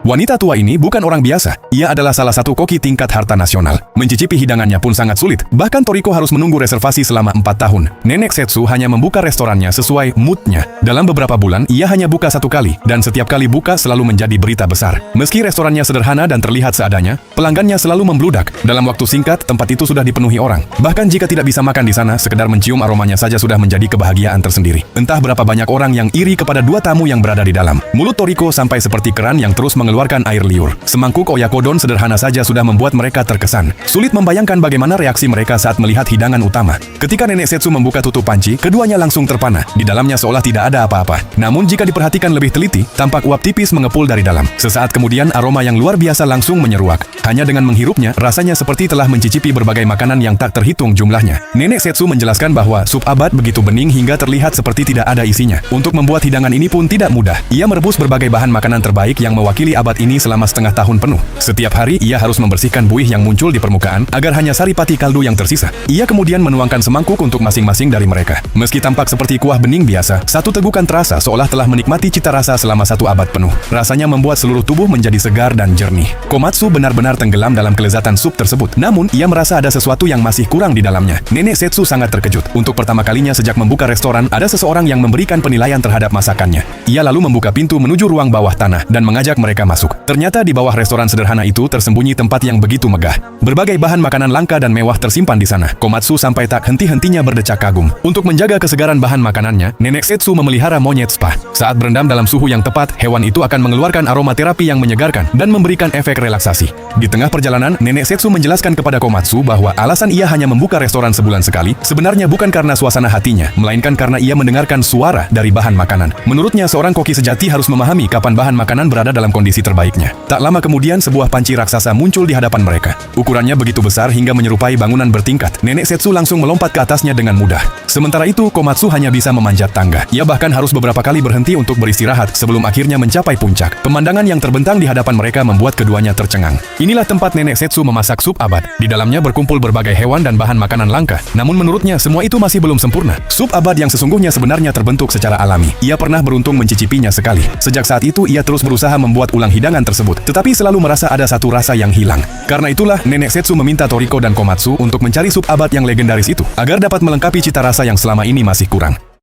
Wanita tua ini bukan orang biasa. Ia adalah salah satu koki tingkat harta nasional. Mencicipi hidangannya pun sangat sulit. Bahkan Toriko harus menunggu reservasi selama 4 tahun. Nenek Setsu hanya membuka restorannya sesuai moodnya. Dalam beberapa bulan, ia hanya buka 1 kali. Dan setiap kali buka selalu menjadi berita besar. Meski restorannya sederhana dan terlihat seadanya, pelanggannya selalu membludak. Dalam waktu singkat, tempat itu sudah dipenuhi orang. Bahkan jika tidak bisa makan di sana, sekedar mencium aromanya saja sudah menjadi kebahagiaan tersendiri. Entah berapa banyak orang yang iri kepada 2 tamu yang berada di dalam. Mulut Toriko sampai seperti keran yang terus mengeluarkan air liur. Semangkuk oyakodon sederhana saja sudah membuat mereka terkesan. Sulit membayangkan bagaimana reaksi mereka saat melihat hidangan utama. Ketika Nenek Setsu membuka tutup panci, keduanya langsung terpana. Di dalamnya seolah tidak ada apa-apa. Namun jika diperhatikan lebih teliti, tampak uap tipis mengepul dari dalam. Sesaat kemudian aroma yang luar biasa langsung menyeruak. Hanya dengan menghirupnya, rasanya seperti telah mencicipi berbagai makanan yang tak terhitung jumlahnya. Nenek Setsu menjelaskan bahwa sup abad begitu bening hingga terlihat seperti tidak ada isinya. Untuk membuat hidangan ini pun tidak mudah. Ia merebus berbagai bahan makanan terbaik yang mewakili abad ini selama setengah tahun penuh. Setiap hari ia harus membersihkan buih yang muncul di permukaan agar hanya saripati kaldu yang tersisa. Ia kemudian menuangkan semangkuk untuk masing-masing dari mereka. Meski tampak seperti kuah bening biasa, satu tegukan terasa seolah telah menikmati cita rasa selama 1 abad penuh. Rasanya membuat seluruh tubuh menjadi segar dan jernih. Komatsu benar-benar tenggelam dalam kelezatan sup tersebut. Namun, ia merasa ada sesuatu yang masih kurang di dalamnya. Nenek Setsu sangat terkejut. Untuk pertama kalinya sejak membuka restoran, ada seseorang yang memberikan penilaian terhadap masakannya. Ia lalu membuka pintu menuju ruang bawah tanah dan mengajak mereka masuk. Ternyata di bawah restoran sederhana itu tersembunyi tempat yang begitu megah. Berbagai bahan makanan langka dan mewah tersimpan di sana. Komatsu sampai tak henti-hentinya berdecak kagum. Untuk menjaga kesegaran bahan makanannya, Nenek Setsu memelihara monyet spa. Saat berendam dalam suhu yang tepat, hewan itu akan mengeluarkan aroma terapi yang menyegarkan dan memberikan efek relaksasi. Di tengah perjalanan, Nenek Setsu menjelaskan kepada Komatsu bahwa alasan ia hanya membuka restoran sebulan sekali sebenarnya bukan karena suasana hatinya, melainkan karena ia mendengarkan suara dari bahan makanan. Menurutnya, seorang koki sejati harus memahami kapan bahan makanan berada dalam kondisi terbaiknya. Tak lama kemudian, sebuah panci raksasa muncul di hadapan mereka. Ukurannya begitu besar hingga menyerupai bangunan bertingkat. Nenek Setsu langsung melompat ke atasnya dengan mudah. Sementara itu, Komatsu hanya bisa memanjat tangga. Ia bahkan harus beberapa kali berhenti untuk beristirahat sebelum akhirnya mencapai puncak. Pemandangan yang terbentang di hadapan mereka membuat keduanya tercengang. Inilah tempat Nenek Setsu memasak sup abad. Di dalamnya berkumpul berbagai hewan dan bahan makanan langka. Namun menurutnya, semua itu masih belum sempurna. Sup abad yang sesungguhnya sebenarnya terbentuk secara alami. Ia pernah beruntung mencicipinya sekali. Sejak saat itu, ia terus berusaha membuat ulang hidangan tersebut. Tetapi selalu merasa ada satu rasa yang hilang. Karena itulah, Nenek Setsu meminta Toriko dan Komatsu untuk mencari sup abad yang legendaris itu, agar dapat melengkapi cita rasa yang selama ini masih kurang.